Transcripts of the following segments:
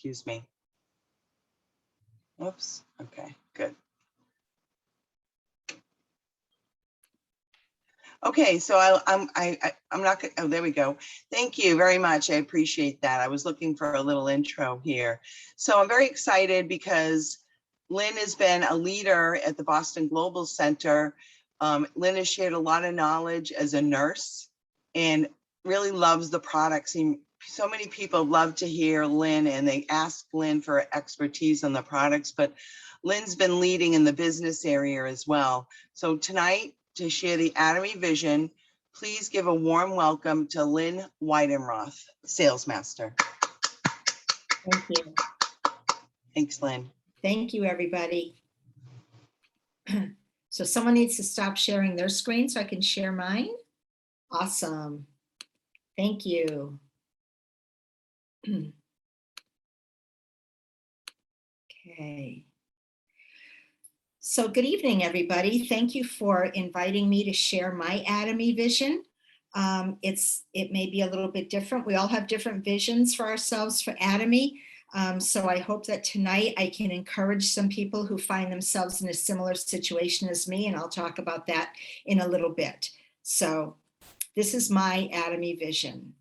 Excuse me. Whoops. Okay, good. Okay, so I'm not gonna, oh, there we go. Thank you very much. I appreciate that. I was looking for a little intro here. So I'm very excited because Lynn has been a leader at the Boston Global Center. Lynn has shared a lot of knowledge as a nurse and really loves the products. So many people love to hear Lynn and they ask Lynn for expertise on the products, but Lynn's been leading in the business area as well. So tonight, to share the Atomy vision, please give a warm welcome to Lynn Wiedenroth, Sales Master. Thank you. Thanks, Lynn. Thank you, everybody. So someone needs to stop sharing their screen so I can share mine. Awesome. Thank you. Okay. So good evening, everybody. Thank you for inviting me to share my Atomy vision. It may be a little bit different. We all have different visions for ourselves for Atomy. So I hope that tonight I can encourage some people who find themselves in a similar situation as me, and I'll talk about that in a little bit. So this is my Atomy vision.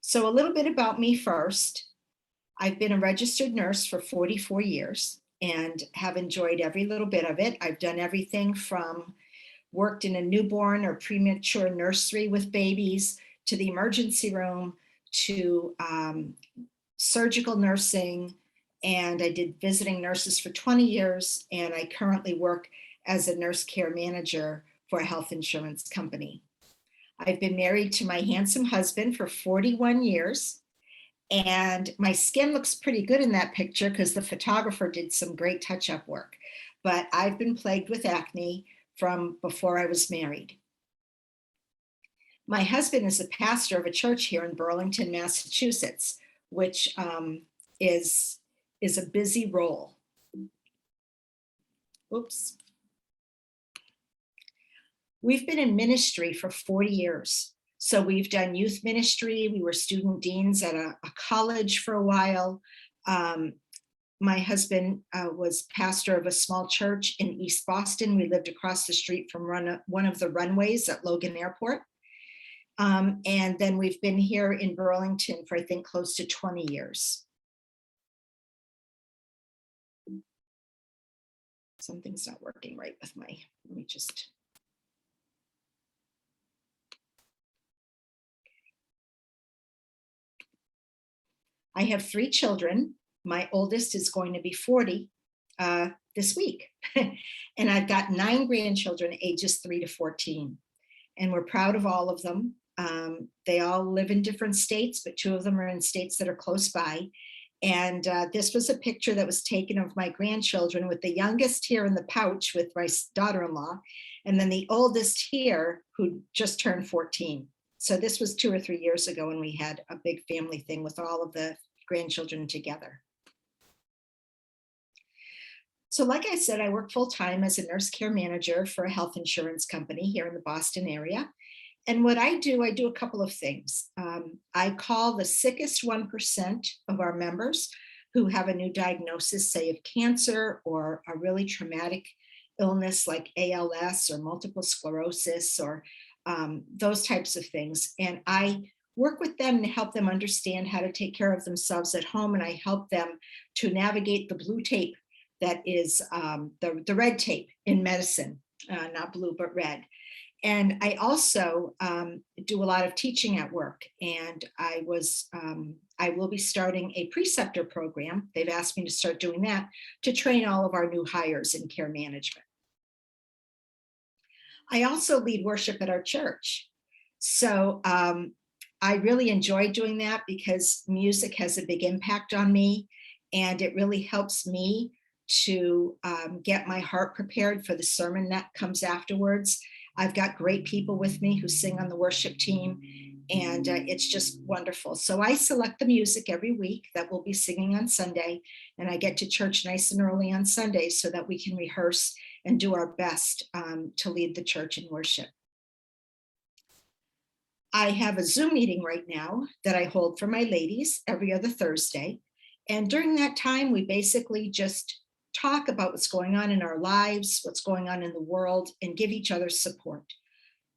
So a little bit about me first. I've been a registered nurse for 44 years and have enjoyed every little bit of it. I've done everything from worked in a newborn or premature nursery with babies to the emergency room to surgical nursing, and I did visiting nurses for 20 years, and I currently work as a nurse care manager for a health insurance company. I've been married to my handsome husband for 41 years, and my skin looks pretty good in that picture because the photographer did some great touch-up work, but I've been plagued with acne from before I was married. My husband is a pastor of a church here in Burlington, Massachusetts, which is a busy role. Oops. We've been in ministry for 40 years. So we've done youth ministry. We were student deans at a college for a while. My husband was pastor of a small church in East Boston. We lived across the street from one of the runways at Logan Airport. And then we've been here in Burlington for, I think, close to 20 years. Something's not working right with let me just. I have 3 children. My oldest is going to be 40 this week. And I've got 9 grandchildren, ages 3 to 14. And we're proud of all of them. They all live in different states, but 2 of them are in states that are close by. And this was a picture that was taken of my grandchildren, with the youngest here in the pouch with my daughter-in-law, and then the oldest here who just turned 14. So this was 2 or 3 years ago when we had a big family thing with all of the grandchildren together. So like I said, I work full-time as a nurse care manager for a health insurance company here in the Boston area. And what I do a couple of things. I call the sickest 1% of our members who have a new diagnosis, say of cancer or a really traumatic illness like ALS or multiple sclerosis or those types of things. And I work with them to help them understand how to take care of themselves at home. And I help them to navigate the blue tape that is the red tape in medicine, not blue, but red. And I also do a lot of teaching at work, and I will be starting a preceptor program. They've asked me to start doing that to train all of our new hires in care management. I also lead worship at our church. So I really enjoy doing that because music has a big impact on me, and it really helps me to get my heart prepared for the sermon that comes afterwards. I've got great people with me who sing on the worship team, and it's just wonderful. So I select the music every week that we'll be singing on Sunday, and I get to church nice and early on Sunday so that we can rehearse and do our best to lead the church in worship. I have a Zoom meeting right now that I hold for my ladies every other Thursday, And during that time, we basically just talk about what's going on in our lives, what's going on in the world, and give each other support.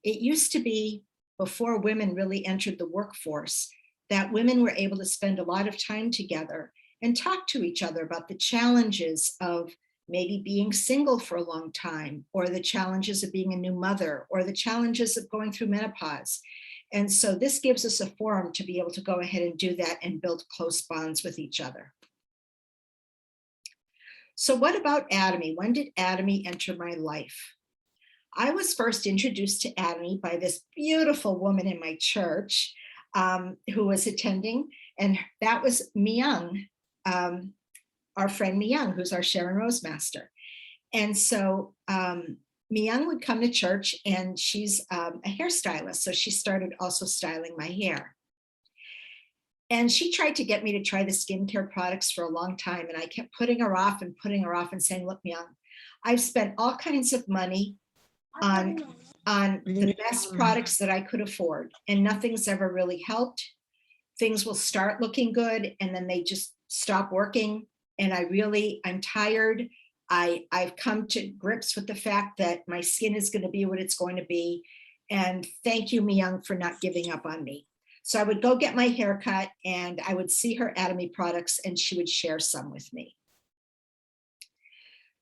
It used to be, before women really entered the workforce, that women were able to spend a lot of time together and talk to each other about the challenges of maybe being single for a long time, or the challenges of being a new mother, or the challenges of going through menopause. And so this gives us a forum to be able to go ahead and do that and build close bonds with each other. So what about Atomy? When did Atomy enter my life? I was first introduced to Atomy by this beautiful woman in my church who was attending, and that was Myung, our friend Myung, who's our Sharon Rose Master. And so Myung would come to church, and she's a hairstylist, so she started also styling my hair. And she tried to get me to try the skincare products for a long time, and I kept putting her off and saying, look, Myung, I've spent all kinds of money on the best products that I could afford, and nothing's ever really helped. Things will start looking good, and then they just stop working. And I'm tired. I've come to grips with the fact that my skin is going to be what it's going to be. And thank you, Myung, for not giving up on me. So I would go get my hair cut, and I would see her Atomy products, and she would share some with me.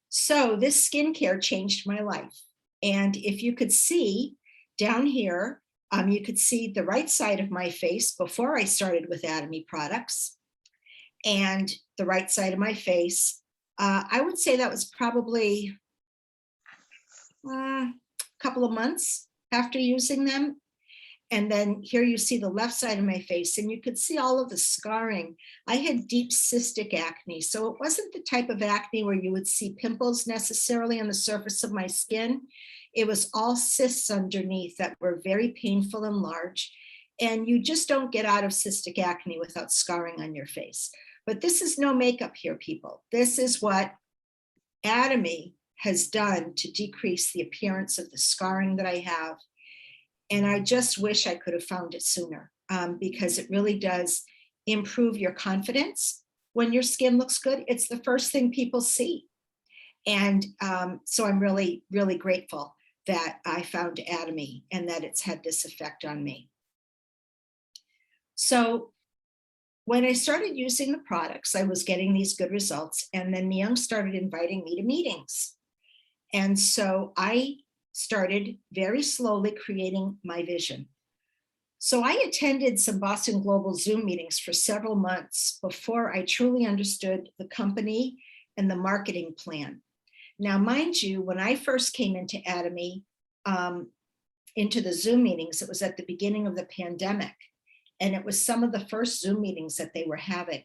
So this skincare changed my life. And if you could see down here, you could see the right side of my face before I started with Atomy products, and the right side of my face. I would say that was probably a couple of months after using them. And then here you see the left side of my face, and you could see all of the scarring. I had deep cystic acne, so it wasn't the type of acne where you would see pimples necessarily on the surface of my skin. It was all cysts underneath that were very painful and large. And you just don't get out of cystic acne without scarring on your face. But this is no makeup here, people. This is what Atomy has done to decrease the appearance of the scarring that I have. And I just wish I could have found it sooner, because it really does improve your confidence when your skin looks good. It's the first thing people see. And so I'm really, really grateful that I found Atomy and that it's had this effect on me. So when I started using the products, I was getting these good results. And then Myung started inviting me to meetings. And so I started very slowly creating my vision. So I attended some Boston Global Zoom meetings for several months before I truly understood the company and the marketing plan. Now, mind you, when I first came into Atomy, into the Zoom meetings, it was at the beginning of the pandemic. And it was some of the first Zoom meetings that they were having.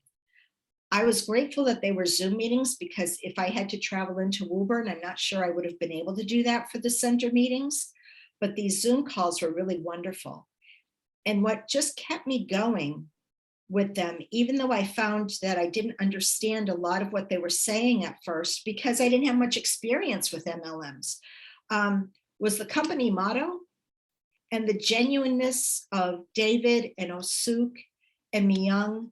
I was grateful that they were Zoom meetings, because if I had to travel into Woburn, I'm not sure I would have been able to do that for the center meetings, but these Zoom calls were really wonderful. And what just kept me going with them, even though I found that I didn't understand a lot of what they were saying at first, because I didn't have much experience with MLMs, was the company motto and the genuineness of David and Osuk and Myung.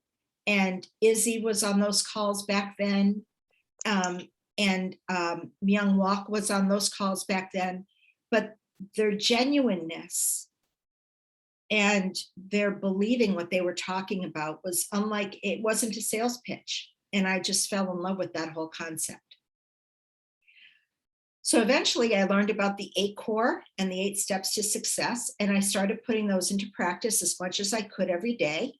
And Izzy was on those calls back then. And Myung Walk was on those calls back then. But their genuineness and their believing what they were talking about was unlike, it wasn't a sales pitch. And I just fell in love with that whole concept. So eventually I learned about the 8 core and the 8 steps to success. And I started putting those into practice as much as I could every day.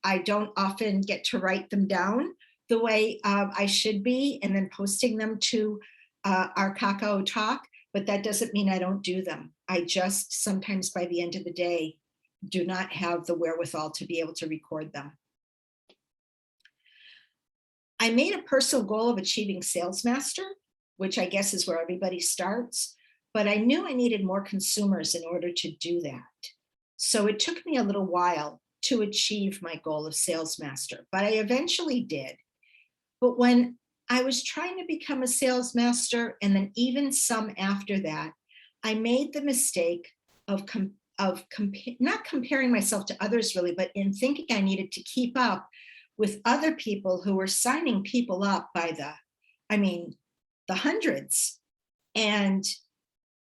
I don't often get to write them down the way I should be, and then posting them to our Kakao Talk, but that doesn't mean I don't do them. I just sometimes by the end of the day do not have the wherewithal to be able to record them. I made a personal goal of achieving Sales Master, which I guess is where everybody starts, but I knew I needed more consumers in order to do that. So it took me a little while to achieve my goal of Sales Master, but I eventually did. But when I was trying to become a Sales Master, and then even some after that, I made the mistake of not comparing myself to others really, but in thinking I needed to keep up with other people who were signing people up by the hundreds. And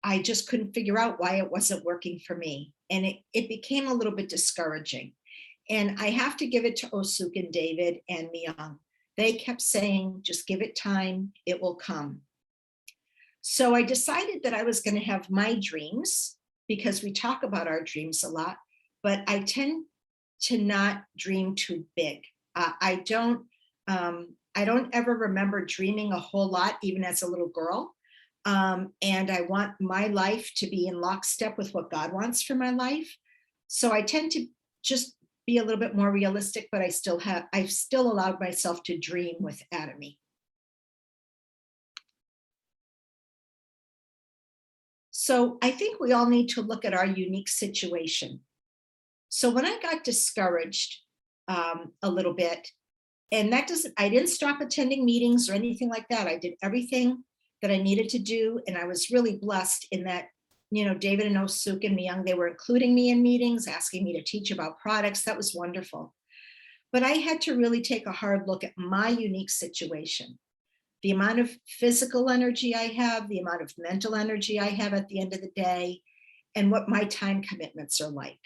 I just couldn't figure out why it wasn't working for me. And it became a little bit discouraging. And I have to give it to Osuk and David and Myung. They kept saying, just give it time, it will come. So I decided that I was going to have my dreams, because we talk about our dreams a lot, but I tend to not dream too big. I don't ever remember dreaming a whole lot, even as a little girl. And I want my life to be in lockstep with what God wants for my life. So I tend to just be a little bit more realistic, but I've still allowed myself to dream with Atomy. So I think we all need to look at our unique situation. So when I got discouraged a little bit, and I didn't stop attending meetings or anything like that. I did everything that I needed to do. And I was really blessed in that, David and Osuk and Myung, they were including me in meetings, asking me to teach about products. That was wonderful. But I had to really take a hard look at my unique situation. The amount of physical energy I have, the amount of mental energy I have at the end of the day, and what my time commitments are like.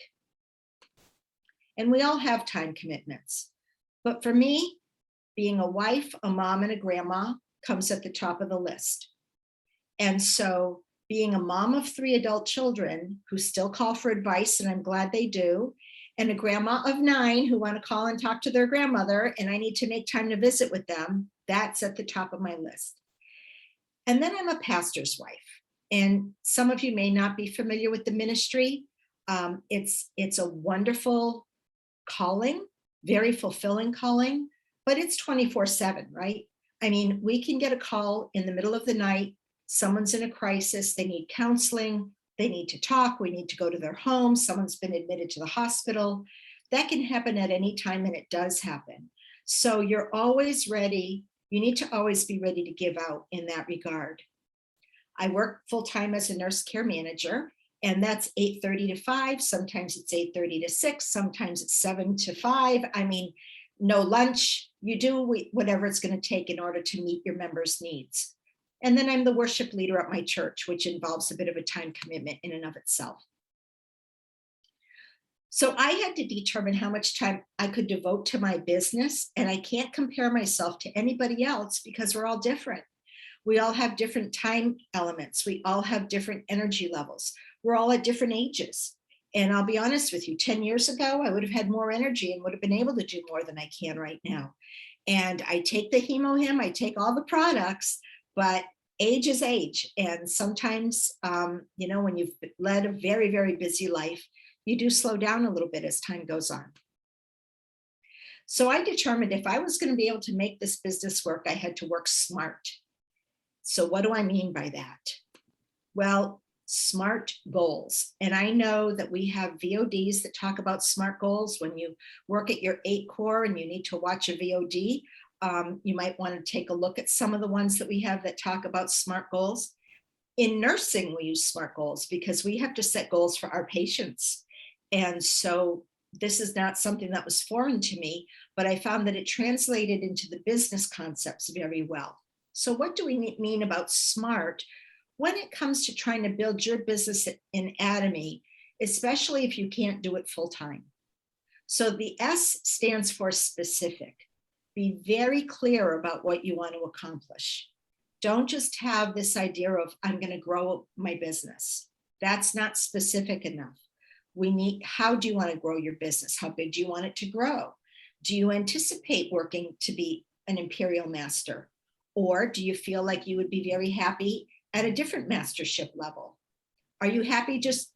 And we all have time commitments. But for me, being a wife, a mom, and a grandma comes at the top of the list. And so being a mom of 3 adult children who still call for advice, and I'm glad they do, and a grandma of 9 who want to call and talk to their grandmother, and I need to make time to visit with them, that's at the top of my list. And then I'm a pastor's wife. And some of you may not be familiar with the ministry. It's a wonderful calling, very fulfilling calling, but it's 24/7, right? I mean, we can get a call in the middle of the night. Someone's in a crisis. They need counseling. They need to talk. We need to go to their home. Someone's been admitted to the hospital. That can happen at any time, and it does happen. So you're always ready. You need to always be ready to give out in that regard. I work full-time as a nurse care manager, and that's 8:30 to 5. Sometimes it's 8:30 to 6. Sometimes it's 7 to 5. I mean, no lunch. You do whatever it's going to take in order to meet your members' needs. And then I'm the worship leader at my church, which involves a bit of a time commitment in and of itself. So I had to determine how much time I could devote to my business. And I can't compare myself to anybody else because we're all different. We all have different time elements. We all have different energy levels. We're all at different ages. And I'll be honest with you, 10 years ago, I would have had more energy and would have been able to do more than I can right now. And I take the HemoHim, I take all the products, but age is age. And sometimes, when you've led a very, very busy life, you do slow down a little bit as time goes on. So I determined if I was going to be able to make this business work, I had to work smart. So what do I mean by that? Well, SMART goals. And I know that we have VODs that talk about SMART goals. When you work at your 8 core and you need to watch a VOD, you might want to take a look at some of the ones that we have that talk about SMART goals. In nursing, we use SMART goals because we have to set goals for our patients. And so this is not something that was foreign to me, but I found that it translated into the business concepts very well. So what do we mean about SMART when it comes to trying to build your business in Atomy, especially if you can't do it full time? So the S stands for specific. Be very clear about what you want to accomplish. Don't just have this idea of, I'm going to grow my business. That's not specific enough. How do you want to grow your business? How big do you want it to grow? Do you anticipate working to be an imperial master? Or do you feel like you would be very happy at a different mastership level? Are you happy just,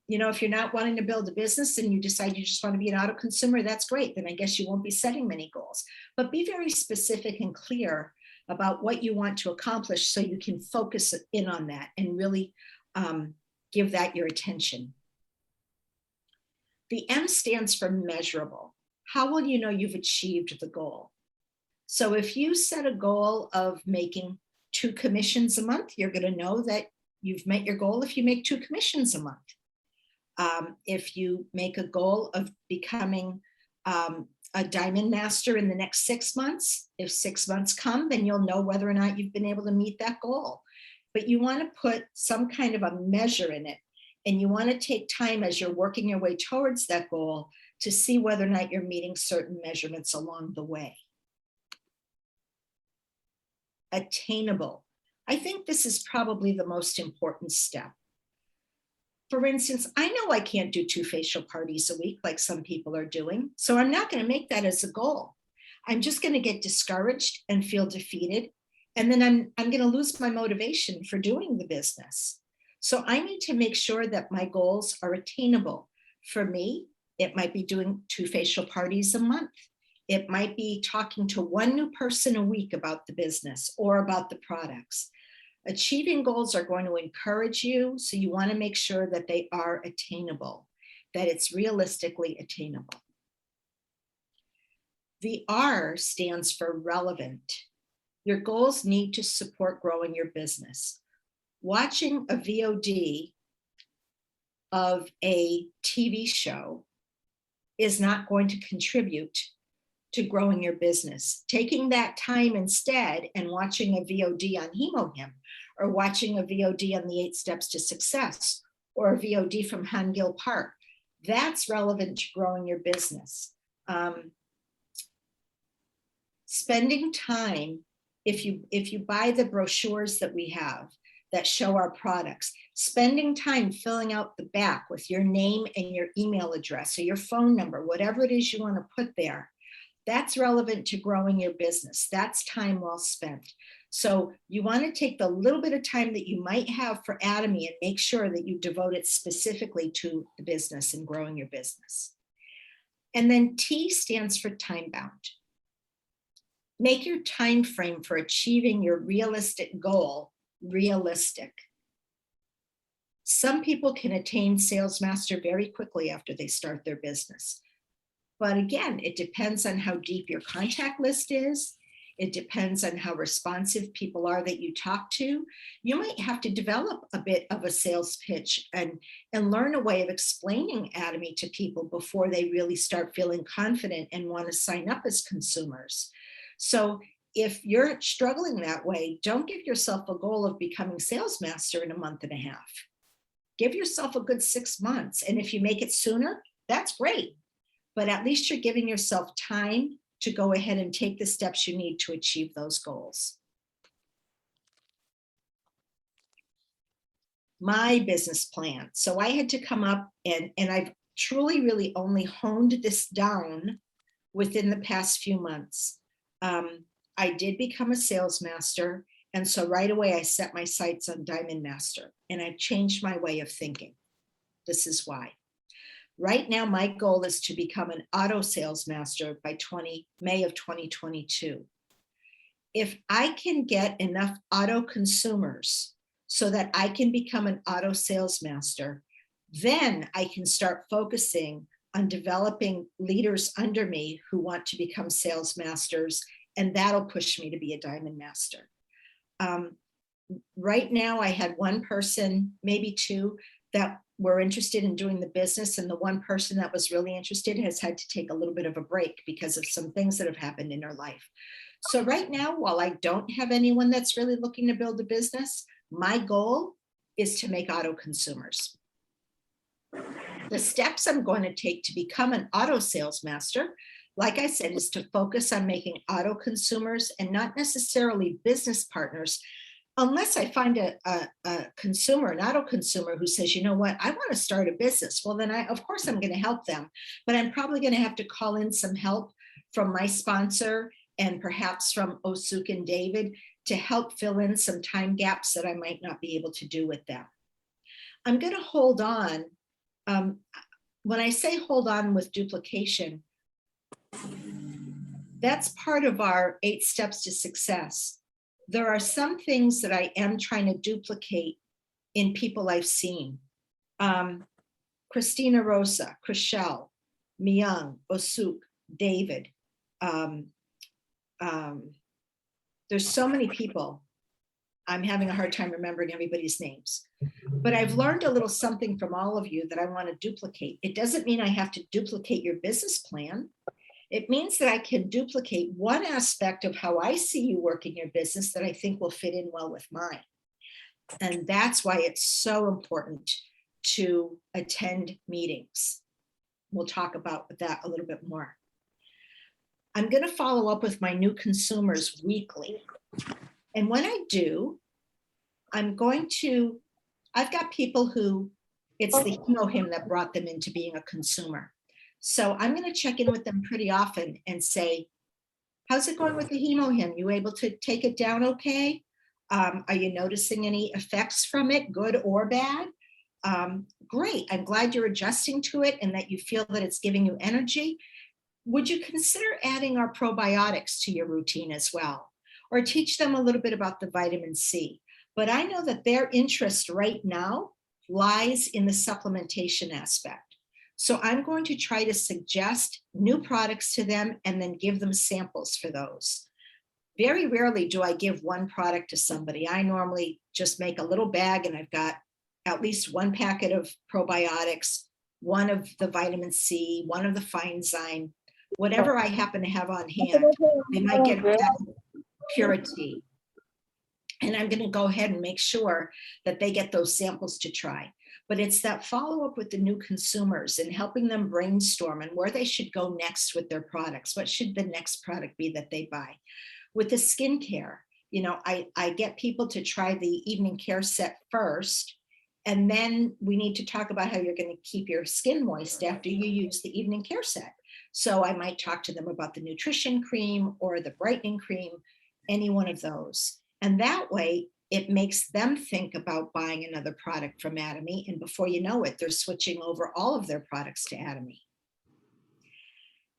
if you're not wanting to build a business and you decide you just want to be an auto consumer, that's great. Then I guess you won't be setting many goals. But be very specific and clear about what you want to accomplish so you can focus in on that and really give that your attention. The M stands for measurable. How will you know you've achieved the goal? So if you set a goal of making 2 commissions a month, you're going to know that you've met your goal if you make 2 commissions a month. If you make a goal of becoming a diamond master in the next 6 months. If 6 months come, then you'll know whether or not you've been able to meet that goal. But you want to put some kind of a measure in it. And you want to take time as you're working your way towards that goal to see whether or not you're meeting certain measurements along the way. Attainable. I think this is probably the most important step. For instance, I know I can't do 2 facial parties a week like some people are doing, so I'm not going to make that as a goal. I'm just going to get discouraged and feel defeated, and then I'm going to lose my motivation for doing the business. So I need to make sure that my goals are attainable. For me, it might be doing 2 facial parties a month. It might be talking to 1 new person a week about the business or about the products. Achieving goals are going to encourage you, so you want to make sure that they are attainable, that it's realistically attainable. The R stands for relevant. Your goals need to support growing your business. Watching a VOD of a TV show is not going to contribute to growing your business. Taking that time instead and watching a VOD on HemoHim, or watching a VOD on the 8 Steps to Success, or a VOD from Hangil Park, that's relevant to growing your business. Spending time, if you buy the brochures that we have that show our products, spending time filling out the back with your name and your email address or your phone number, whatever it is you want to put there, that's relevant to growing your business. That's time well spent. So you want to take the little bit of time that you might have for Atomy and make sure that you devote it specifically to the business and growing your business. And then T stands for time bound. Make your time frame for achieving your realistic goal realistic. Some people can attain sales master very quickly after they start their business. But again, it depends on how deep your contact list is. It depends on how responsive people are that you talk to. You might have to develop a bit of a sales pitch and learn a way of explaining Atomy to people before they really start feeling confident and want to sign up as consumers. So if you're struggling that way, don't give yourself a goal of becoming sales master in a month and a half. Give yourself a good 6 months. And if you make it sooner, that's great. But at least you're giving yourself time to go ahead and take the steps you need to achieve those goals. My business plan. So I had to come up and I've truly really only honed this down within the past few months. I did become a sales master. And so right away I set my sights on Diamond Master and I've changed my way of thinking. This is why. Right now, my goal is to become an auto sales master by May of 2022. If I can get enough auto consumers so that I can become an auto sales master, then I can start focusing on developing leaders under me who want to become sales masters, and that'll push me to be a diamond master. Right now, I had 1 person, maybe 2, that were interested in doing the business, and the 1 person that was really interested has had to take a little bit of a break because of some things that have happened in her life. So right now, while I don't have anyone that's really looking to build a business, my goal is to make auto consumers. The steps I'm going to take to become an auto sales master, like I said, is to focus on making auto consumers and not necessarily business partners, unless I find a consumer, an auto consumer who says, you know what, I want to start a business. Well, then of course I'm going to help them, but I'm probably going to have to call in some help from my sponsor and perhaps from Osuk and David to help fill in some time gaps that I might not be able to do with them. I'm going to hold on. When I say hold on with duplication, that's part of our 8 steps to success. There are some things that I am trying to duplicate in people I've seen. Christina Rosa, Chriselle, Myung, Osuk, David. There's so many people. I'm having a hard time remembering everybody's names. But I've learned a little something from all of you that I want to duplicate. It doesn't mean I have to duplicate your business plan. It means that I can duplicate one aspect of how I see you work in your business that I think will fit in well with mine. And that's why it's so important to attend meetings. We'll talk about that a little bit more. I'm going to follow up with my new consumers weekly. And when I do, I've got people who it's the him that brought them into being a consumer. So I'm going to check in with them pretty often and say, how's it going with the him? You able to take it down okay? Are you noticing any effects from it, good or bad? Great, I'm glad you're adjusting to it and that you feel that it's giving you energy. Would you consider adding our probiotics to your routine as well? Or teach them a little bit about the vitamin C. But I know that their interest right now lies in the supplementation aspect. So I'm going to try to suggest new products to them and then give them samples for those. Very rarely do I give one product to somebody. I normally just make a little bag and I've got at least one packet of probiotics, one of the vitamin C, one of the fine zyme, whatever I happen to have on hand. They might get a purity. And I'm going to go ahead and make sure that they get those samples to try. But it's that follow-up with the new consumers and helping them brainstorm and where they should go next with their products. What should the next product be that they buy? With the skincare, you know, I get people to try the evening care set first, and then we need to talk about how you're going to keep your skin moist after you use the evening care set. So I might talk to them about the nutrition cream or the brightening cream, any one of those. And that way, it makes them think about buying another product from Atomy. And before you know it, they're switching over all of their products to Atomy.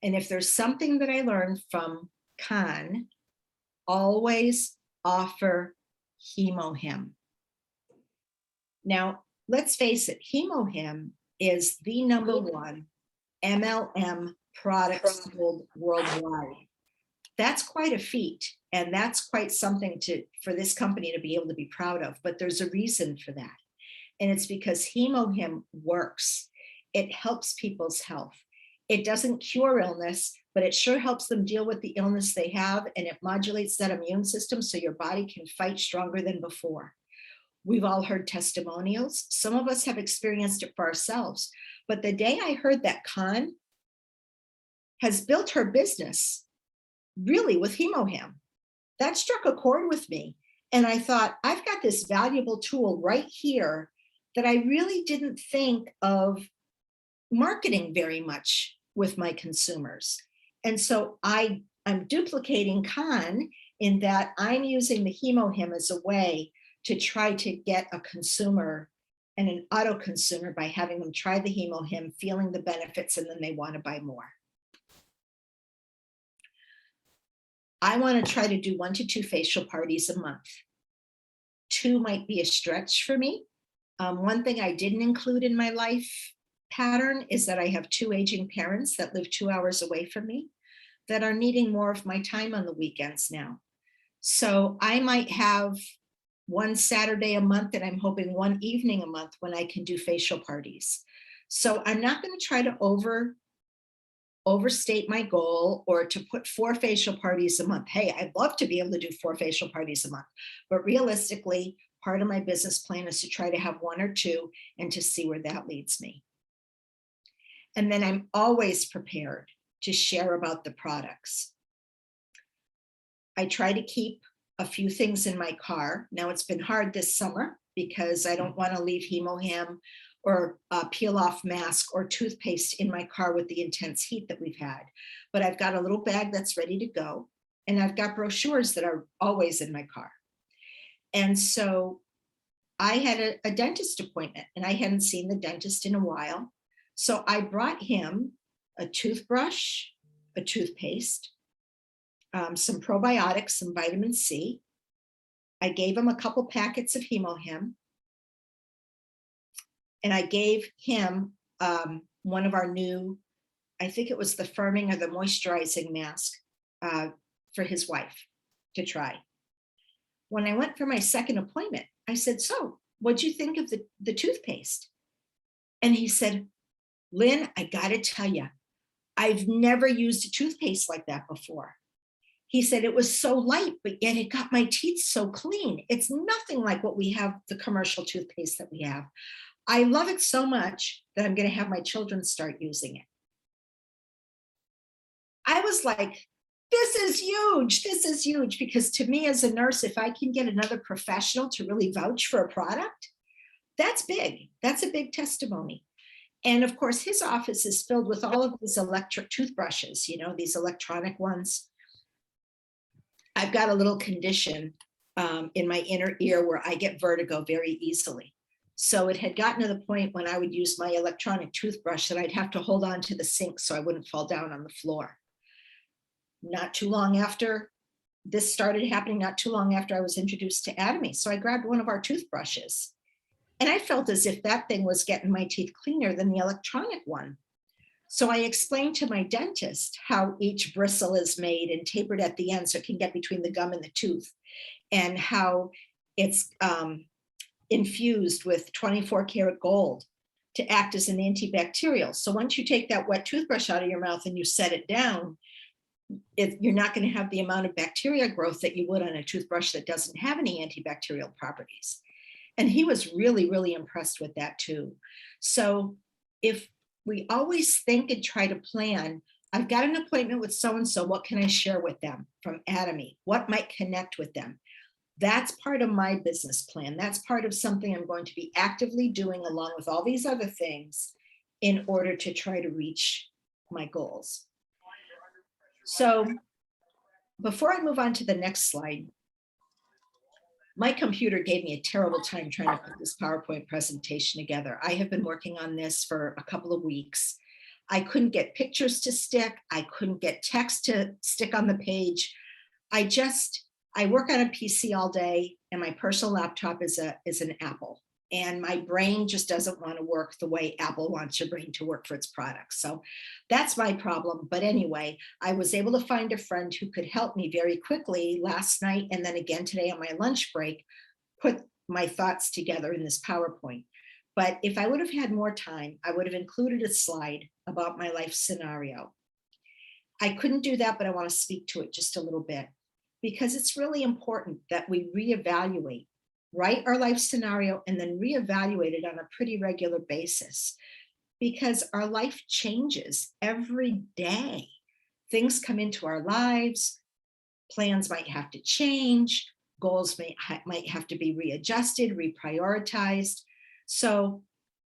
And if there's something that I learned from Khan, always offer Him. Now, let's face it, Him is the #1 MLM product sold worldwide. That's quite a feat. And that's quite something for this company to be able to be proud of. But there's a reason for that. And it's because Him works. It helps people's health. It doesn't cure illness, but it sure helps them deal with the illness they have. And it modulates that immune system so your body can fight stronger than before. We've all heard testimonials. Some of us have experienced it for ourselves. But the day I heard that Khan has built her business really with Him, that struck a chord with me. And I thought, I've got this valuable tool right here that I really didn't think of marketing very much with my consumers. And so I'm duplicating Khan in that I'm using the Him as a way to try to get a consumer and an auto consumer by having them try the Him, feeling the benefits, and then they want to buy more. I want to try to do 1 to 2 facial parties a month. 2 might be a stretch for me. One thing I didn't include in my life pattern is that I have 2 aging parents that live 2 hours away from me that are needing more of my time on the weekends now. So I might have 1 Saturday a month, and I'm hoping 1 evening a month when I can do facial parties. So I'm not going to try to overstate my goal or to put 4 facial parties a month. Hey, I'd love to be able to do 4 facial parties a month, but realistically, part of my business plan is to try to have 1 or 2 and to see where that leads me. And then I'm always prepared to share about the products. I try to keep a few things in my car. Now it's been hard this summer because I don't want to leave Him or peel off mask or toothpaste in my car with the intense heat that we've had. But I've got a little bag that's ready to go. And I've got brochures that are always in my car. And so I had a dentist appointment and I hadn't seen the dentist in a while. So I brought him a toothbrush, a toothpaste, some probiotics, some vitamin C. I gave him a couple packets of Him. And I gave him one of our new, I think it was the firming or the moisturizing mask for his wife to try. When I went for my second appointment, I said, so what'd you think of the toothpaste? And he said, Lynn, I got to tell you, I've never used a toothpaste like that before. He said it was so light, but yet it got my teeth so clean. It's nothing like what we have, the commercial toothpaste that we have. I love it so much that I'm going to have my children start using it. I was like, this is huge. This is huge, because to me as a nurse, if I can get another professional to really vouch for a product, that's big. That's a big testimony. And of course, his office is filled with all of these electric toothbrushes, you know, these electronic ones. I've got a little condition in my inner ear where I get vertigo very easily. So it had gotten to the point when I would use my electronic toothbrush that I'd have to hold on to the sink so I wouldn't fall down on the floor. Not too long after this started happening, not too long after I was introduced to Atomy. So I grabbed one of our toothbrushes and I felt as if that thing was getting my teeth cleaner than the electronic one. So I explained to my dentist how each bristle is made and tapered at the end so it can get between the gum and the tooth, and how it's infused with 24 karat gold to act as an antibacterial. So once you take that wet toothbrush out of your mouth and you set it down, you're not going to have the amount of bacteria growth that you would on a toothbrush that doesn't have any antibacterial properties. And he was really, really impressed with that too. So if we always think and try to plan, I've got an appointment with so-and-so, what can I share with them from Atomy? What might connect with them? That's part of my business plan. That's part of something I'm going to be actively doing along with all these other things in order to try to reach my goals. So before I move on to the next slide, my computer gave me a terrible time trying to put this PowerPoint presentation together. I have been working on this for a couple of weeks. I couldn't get pictures to stick. I couldn't get text to stick on the page. I work on a PC all day and my personal laptop is an Apple. And my brain just doesn't want to work the way Apple wants your brain to work for its products. So that's my problem. But anyway, I was able to find a friend who could help me very quickly last night and then again today on my lunch break, put my thoughts together in this PowerPoint. But if I would have had more time, I would have included a slide about my life scenario. I couldn't do that, but I want to speak to it just a little bit because it's really important that we reevaluate, write our life scenario, and then reevaluate it on a pretty regular basis because our life changes every day. Things come into our lives, plans might have to change, goals might have to be readjusted, reprioritized. So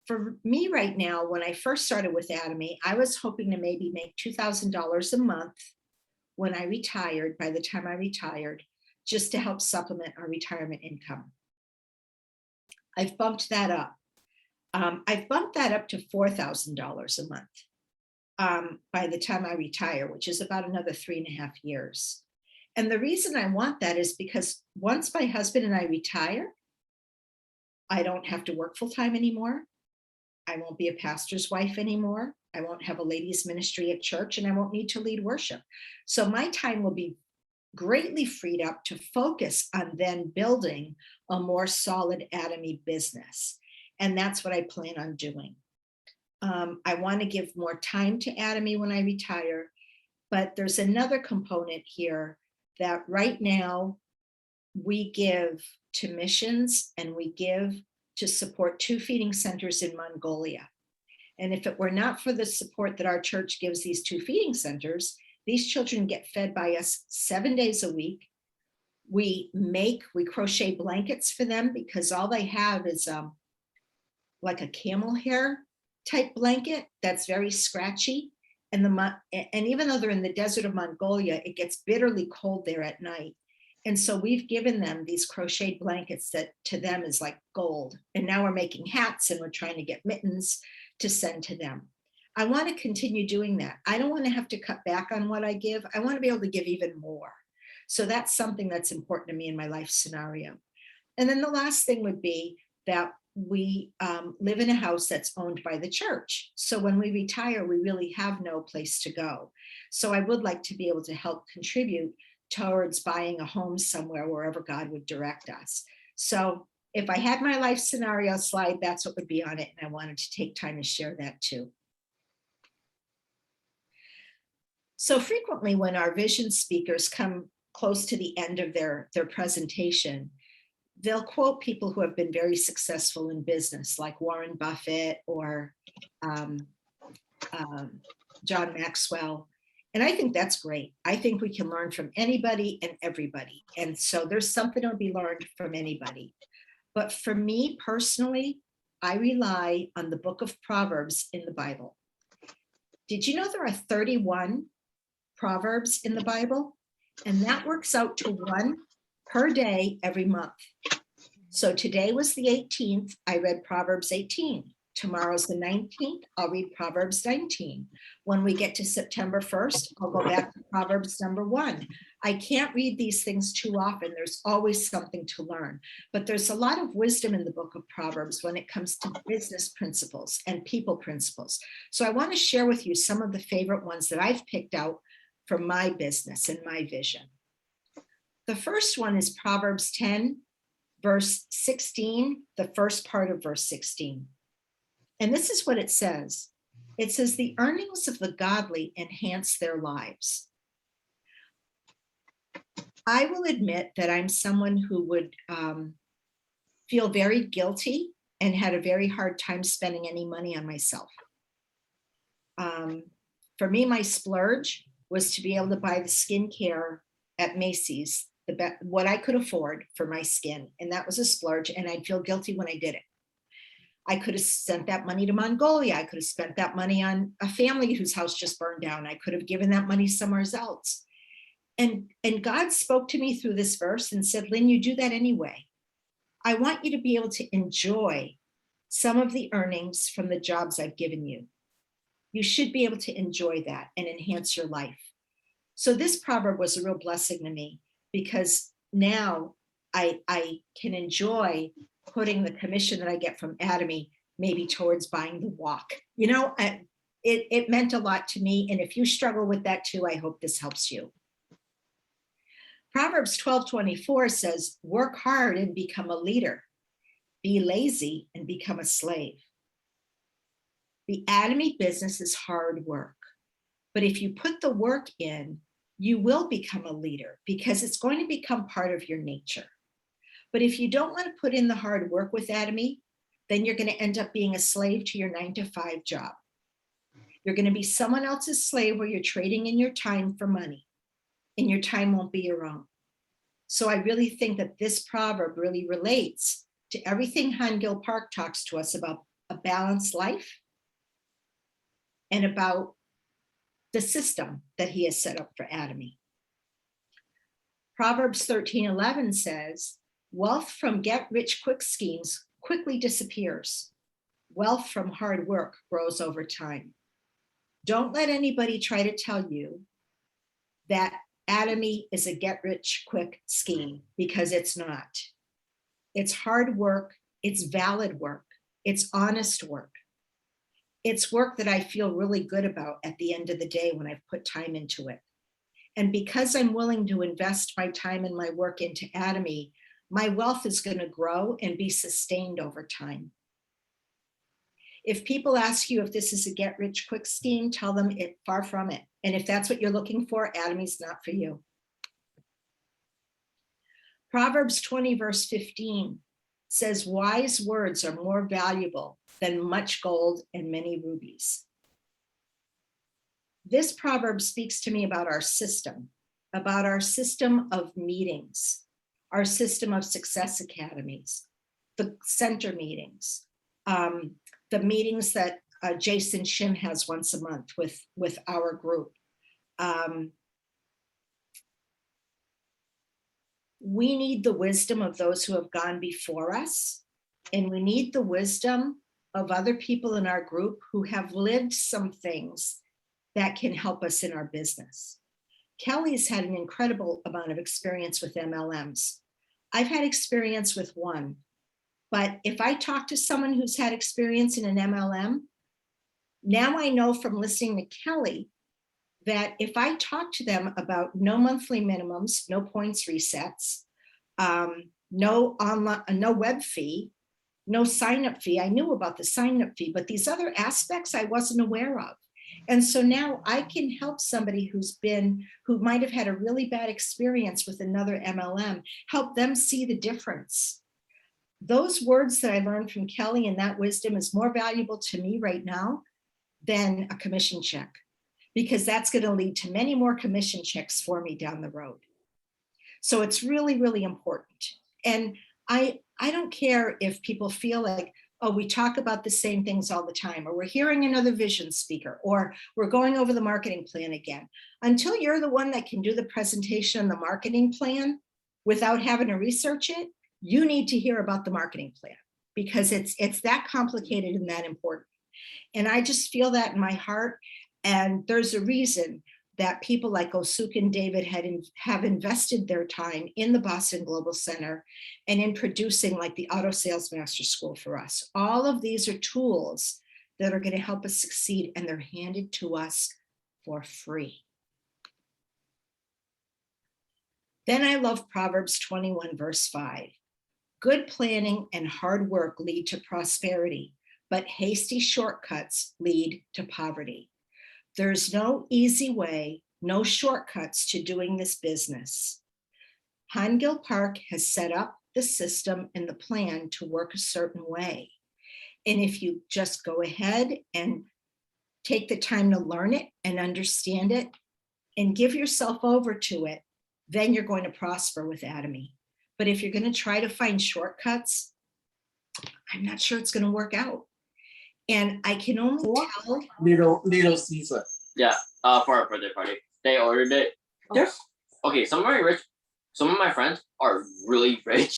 for me right now, when I first started with Atomy, I was hoping to maybe make $2,000 a month when I retired, by the time I retired, just to help supplement our retirement income. I've bumped that up. I've bumped that up to $4,000 a month by the time I retire, which is about another 3.5 years. And the reason I want that is because once my husband and I retire, I don't have to work full time anymore. I won't be a pastor's wife anymore. I won't have a ladies' ministry at church, and I won't need to lead worship. So my time will be greatly freed up to focus on then building a more solid Atomy business. And that's what I plan on doing. I want to give more time to Atomy when I retire, but there's another component here that right now we give to missions and we give to support 2 feeding centers in Mongolia. And if it were not for the support that our church gives these 2 feeding centers, these children get fed by us 7 days a week. We crochet blankets for them because all they have is like a camel hair type blanket that's very scratchy. And even though they're in the desert of Mongolia, it gets bitterly cold there at night. And so we've given them these crocheted blankets that to them is like gold. And now we're making hats and we're trying to get mittens to send to them. I want to continue doing that. I don't want to have to cut back on what I give. I want to be able to give even more. So that's something that's important to me in my life scenario. And then the last thing would be that we live in a house that's owned by the church. So when we retire, we really have no place to go. So I would like to be able to help contribute towards buying a home somewhere, wherever God would direct us. So if I had my life scenario slide, that's what would be on it. And I wanted to take time to share that too. So frequently when our vision speakers come close to the end of their presentation, they'll quote people who have been very successful in business, like Warren Buffett or John Maxwell. And I think that's great. I think we can learn from anybody and everybody. And so there's something to be learned from anybody. But for me personally, I rely on the book of Proverbs in the Bible. Did you know there are 31 Proverbs in the Bible? And that works out to 1 per day every month. So today was the 18th. I read Proverbs 18. Tomorrow's the 19th. I'll read Proverbs 19. When we get to September 1st, I'll go back to Proverbs number 1. I can't read these things too often. There's always something to learn. But there's a lot of wisdom in the book of Proverbs when it comes to business principles and people principles. So I want to share with you some of the favorite ones that I've picked out for my business and my vision. The first one is Proverbs 10, verse 16, the first part of verse 16. And this is what it says. It says, the earnings of the godly enhance their lives. I will admit that I'm someone who would feel very guilty and had a very hard time spending any money on myself. For me, my splurge was to be able to buy the skincare at Macy's, what I could afford for my skin. And that was a splurge. And I'd feel guilty when I did it. I could have sent that money to Mongolia. I could have spent that money on a family whose house just burned down. I could have given that money somewhere else. And God spoke to me through this verse and said, Lynn, you do that anyway. I want you to be able to enjoy some of the earnings from the jobs I've given you. You should be able to enjoy that and enhance your life. So this proverb was a real blessing to me because now I can enjoy putting the commission that I get from Atomy maybe towards buying the walk. You know, it meant a lot to me. And if you struggle with that too, I hope this helps you. Proverbs 12:24 says, work hard and become a leader. Be lazy and become a slave. The Atomy business is hard work. But if you put the work in, you will become a leader because it's going to become part of your nature. But if you don't want to put in the hard work with Atomy, then you're going to end up being a slave to your 9-to-5 job. You're going to be someone else's slave where you're trading in your time for money, and your time won't be your own. So I really think that this proverb really relates to everything Han-Gil Park talks to us about a balanced life and about the system that he has set up for Atomy. Proverbs 13:11 says, wealth from get-rich-quick schemes quickly disappears. Wealth from hard work grows over time. Don't let anybody try to tell you that Atomy is a get-rich-quick scheme because it's not. It's hard work. It's valid work. It's honest work. It's work that I feel really good about at the end of the day when I've put time into it. And because I'm willing to invest my time and my work into Atomy, my wealth is going to grow and be sustained over time. If people ask you if this is a get-rich-quick scheme, tell them it far from it. And if that's what you're looking for, Atomy's not for you. Proverbs 20, verse 15 says, wise words are more valuable than much gold and many rubies. This proverb speaks to me about our system of meetings, our system of success academies, the center meetings, the meetings that Jason Shim has once a month with our group. We need the wisdom of those who have gone before us, and we need the wisdom of other people in our group who have lived some things that can help us in our business. Kelly's had an incredible amount of experience with MLMs. I've had experience with one, but if I talk to someone who's had experience in an MLM, now I know from listening to Kelly that if I talk to them about no monthly minimums, no points resets, no web fee, no sign-up fee. I knew about the sign-up fee, but these other aspects I wasn't aware of. And so now I can help somebody who might have had a really bad experience with another MLM, help them see the difference. Those words that I learned from Kelly and that wisdom is more valuable to me right now than a commission check, because that's going to lead to many more commission checks for me down the road. So it's really, really important. And I don't care if people feel like, oh, we talk about the same things all the time, or we're hearing another vision speaker, or we're going over the marketing plan again. Until you're the one that can do the presentation and the marketing plan without having to research it, you need to hear about the marketing plan, because it's that complicated and that important. And I just feel that in my heart. And there's a reason that people like Osuk and David have invested their time in the Boston Global Center and in producing like the Auto Sales Master School for us. All of these are tools that are going to help us succeed, and they're handed to us for free. Then I love Proverbs 21, verse 5. Good planning and hard work lead to prosperity, but hasty shortcuts lead to poverty. There's no easy way, no shortcuts to doing this business. Hangill Park has set up the system and the plan to work a certain way. And if you just go ahead and take the time to learn it and understand it and give yourself over to it, then you're going to prosper with Atomy. But if you're going to try to find shortcuts, I'm not sure it's going to work out. And I can only tell. Little Caesar. Yeah, for a birthday party. They ordered it. Yes. Okay, some are rich. Some of my friends are really rich.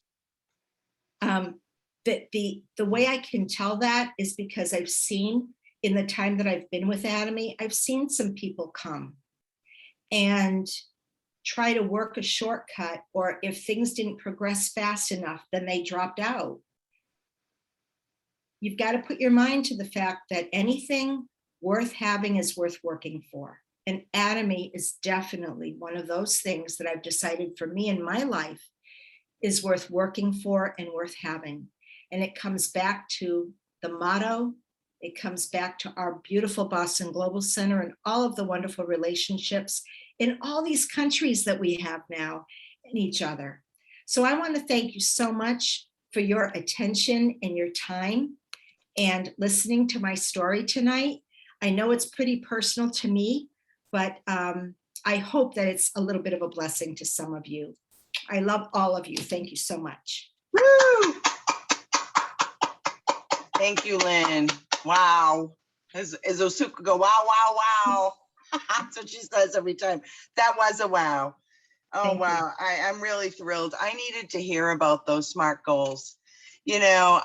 The way I can tell that is because I've seen in the time that I've been with Atomy, I've seen some people come and try to work a shortcut, or if things didn't progress fast enough, then they dropped out. You've got to put your mind to the fact that anything worth having is worth working for. And Atomy is definitely one of those things that I've decided for me in my life is worth working for and worth having. And it comes back to the motto. It comes back to our beautiful Boston Global Center and all of the wonderful relationships in all these countries that we have now and each other. So I want to thank you so much for your attention and your time and listening to my story tonight. I know it's pretty personal to me, but I hope that it's a little bit of a blessing to some of you. I love all of you. Thank you so much. Woo! Thank you, Lynn. Wow. As Osuk go, wow, wow, wow. That's what she says every time. That was a wow. Oh, Thank you. wow. I'm really thrilled. I needed to hear about those SMART goals. You know,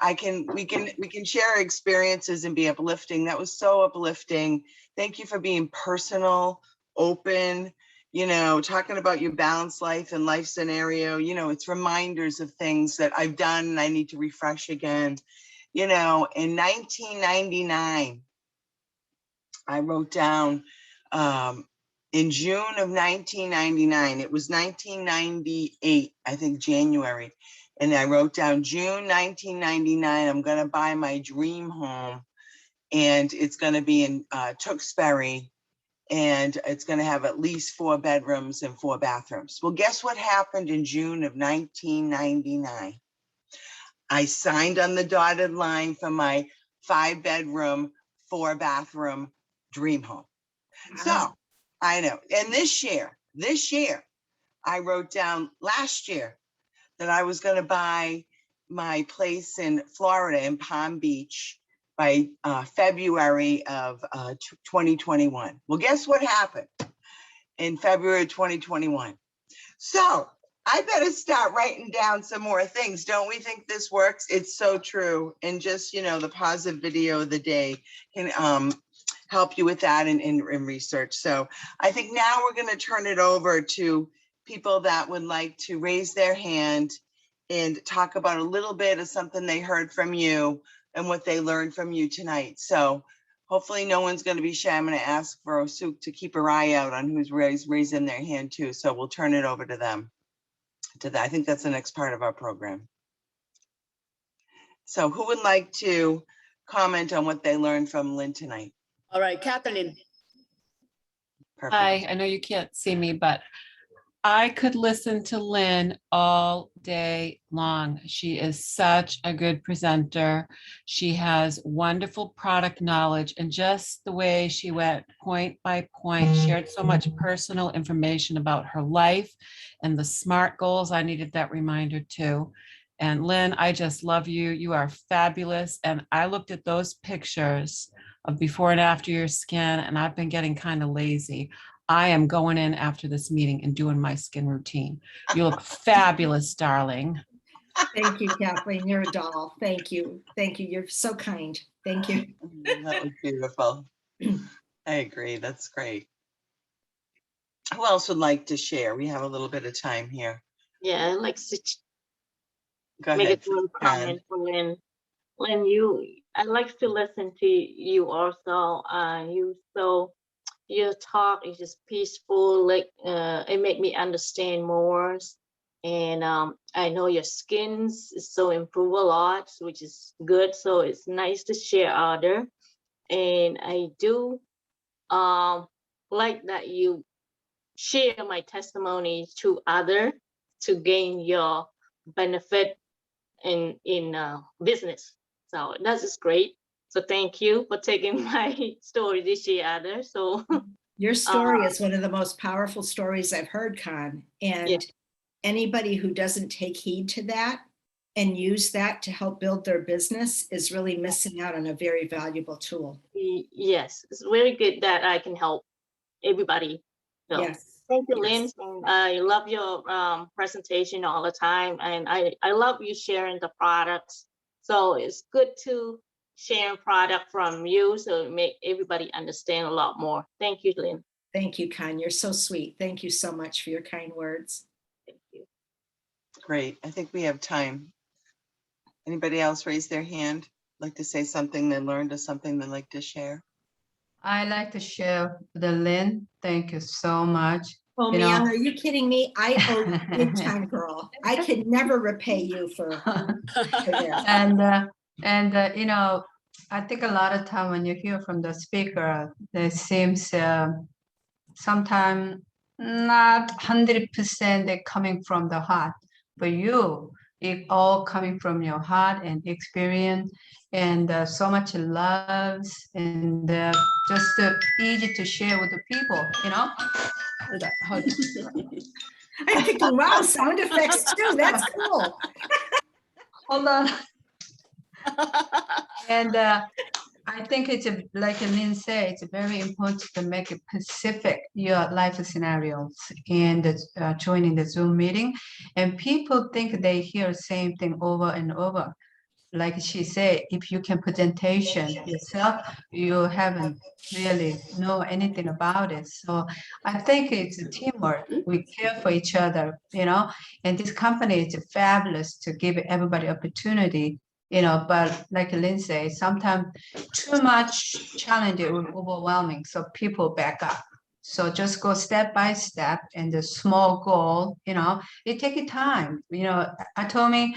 we can share experiences and be uplifting. That was so uplifting. Thank you for being personal, open, you know, talking about your balanced life and life scenario. You know, it's reminders of things that I've done and I need to refresh again. You know, in 1999, I wrote down in June of 1999, it was 1998, I think January. And I wrote down June 1999, I'm going to buy my dream home. And it's going to be in Tewksbury. And it's going to have at least 4 bedrooms and 4 bathrooms. Well, guess what happened in June of 1999? I signed on the dotted line for my 5-bedroom, 4-bathroom dream home. Wow. So I know. And this year, I wrote down last year that I was going to buy my place in Florida in Palm Beach by February of 2021. Well, guess what happened in February of 2021? So I better start writing down some more things. Don't we think this works? It's so true. And just, you know, the positive video of the day can help you with that in research. So I think now we're going to turn it over to people that would like to raise their hand and talk about a little bit of something they heard from you and what they learned from you tonight. So hopefully no one's going to be shy. I'm going to ask for Osuk to keep her eye out on who's raising their hand too. So we'll turn it over to them. I think that's the next part of our program. So who would like to comment on what they learned from Lynn tonight? All right, Kathleen. Perfect. Hi, I know you can't see me, but I could listen to Lynn all day long. She is such a good presenter. She has wonderful product knowledge, and just the way she went point by point, shared so much personal information about her life and the SMART goals. I needed that reminder too. And Lynn, I just love you. You are fabulous. And I looked at those pictures of before and after your skin, and I've been getting kind of lazy. I am going in after this meeting and doing my skin routine. You look fabulous, darling. Thank you, Kathleen. You're a doll. Thank you. Thank you. You're so kind. Thank you. That was beautiful. I agree. That's great. Who else would like to share? We have a little bit of time here. Yeah, I'd like to Go make ahead. a little comment for Lynn. Lynn, I like to listen to you also. Your talk is just peaceful, like it make me understand more. And I know your skins is so improve a lot, which is good. So it's nice to share other. And I do like that you share my testimony to other to gain your benefit in business. So that is great. So thank you for taking my story to share other. So Your story is one of the most powerful stories I've heard, Con. And Yeah. anybody who doesn't take heed to that and use that to help build their business is really missing out on a very valuable tool. yes, it's very good that I can help everybody. So Yes. thank you, Yes. Lynn. I love your presentation all the time, and I love you sharing the products. So it's good to share product from you, so it make everybody understand a lot more. Thank you, Lynn. Thank you, Con. You're so sweet. Thank you so much for your kind words. Thank you. Great. I think we have time. Anybody else raise their hand? Like to say something they learned or something they'd like to share? I like to share the Lynn. Thank you so much. Oh, You know- Miang, are you kidding me? I owe you big time, girl. I could never repay you for this. And you know, I think a lot of time when you hear from the speaker, there seems sometimes not 100% they're coming from the heart, but it all coming from your heart and experience, and so much love, and just easy to share with the people, you know. Hold on. I'm thinking, wow, sound effects too. That's cool. Hold on. And I think it's like Lynn said, it's very important to make it specific your life scenarios and joining the Zoom meeting. And people think they hear the same thing over and over. Like she said, if you can presentation yourself, you haven't really know anything about it. So I think it's a teamwork. We care for each other, you know, and this company is fabulous to give everybody opportunity, you know, but like Lynn said, sometimes too much challenge is overwhelming. So people back up. So just go step by step and the small goal, you know, it takes time. You know, I told me,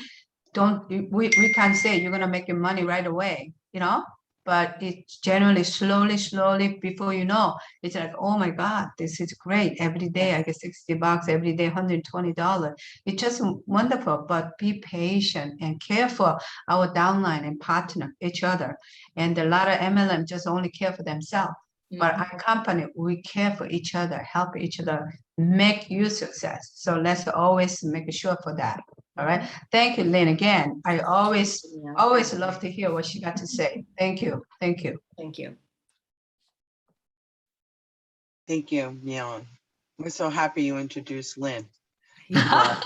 we can't say you're gonna make your money right away, you know, but it's generally slowly before you know, it's like, oh my God, this is great. Every day I get $60, every day $120. It's just wonderful, but be patient and care for our downline and partner each other. And a lot of MLM just only care for themselves. But our company, we care for each other, help each other, make you success. So let's always make sure for that. All right. Thank you, Lynn. Again, I always love to hear what she got to say. Thank you. Thank you. Thank you. Thank you, Mion. We're so happy you introduced Lynn. Yeah,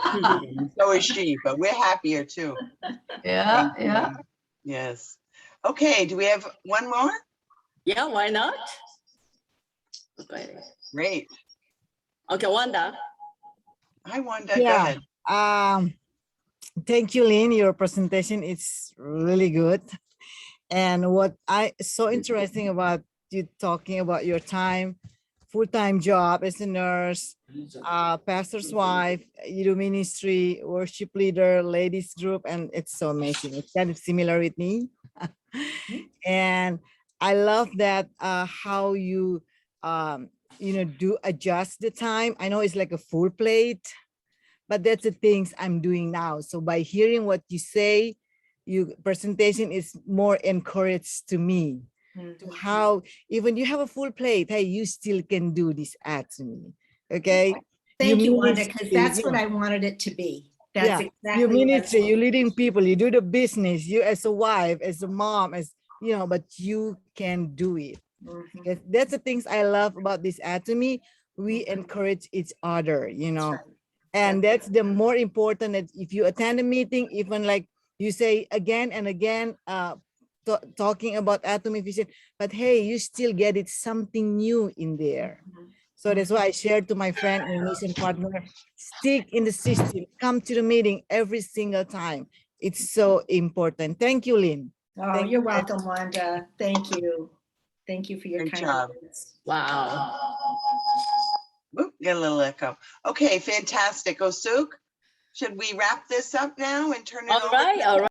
So is she, but we're happier too. Thank you. yeah. Yes. Okay, do we have one more? Yeah, why not? Okay, Great. okay, Wanda. Hi, Wanda. Go Yeah. ahead. Thank you, Lynn. Your presentation is really good. And what I so interesting about you talking about your time, full-time job as a nurse, pastor's wife, you do ministry, worship leader, ladies group, and it's so amazing. It's kind of similar with me. And I love that how you do adjust the time. I know it's like a full plate, but that's the things I'm doing now. So by hearing what you say, your presentation is more encouraged to me to how even you have a full plate, hey, you still can do this ad to me. Okay. Thank you, mean Wanda, it, because that's what yeah. I wanted it to be. Yeah, That's you exactly mean what it, you're leading people, you do the business, you as a wife, as a mom, as but you can do it. Mhm. Because that's the things I love about this ad to me. We encourage each other, That's right. and that's the more important. That if you attend a meeting, even like you say again and again, talking about atom efficient, but hey, you still get it something new in there. So that's why I shared to my friend and mission partner, stick in the system, come to the meeting every single time. It's so important. Thank you, Lynn. Oh, Thank you're you. welcome, Wanda. Thank you. Thank you for your Great kind job. words. Wow. Oop, get a little echo. Okay, fantastic. Osuk, should we wrap this up now and turn it All over? right, all right.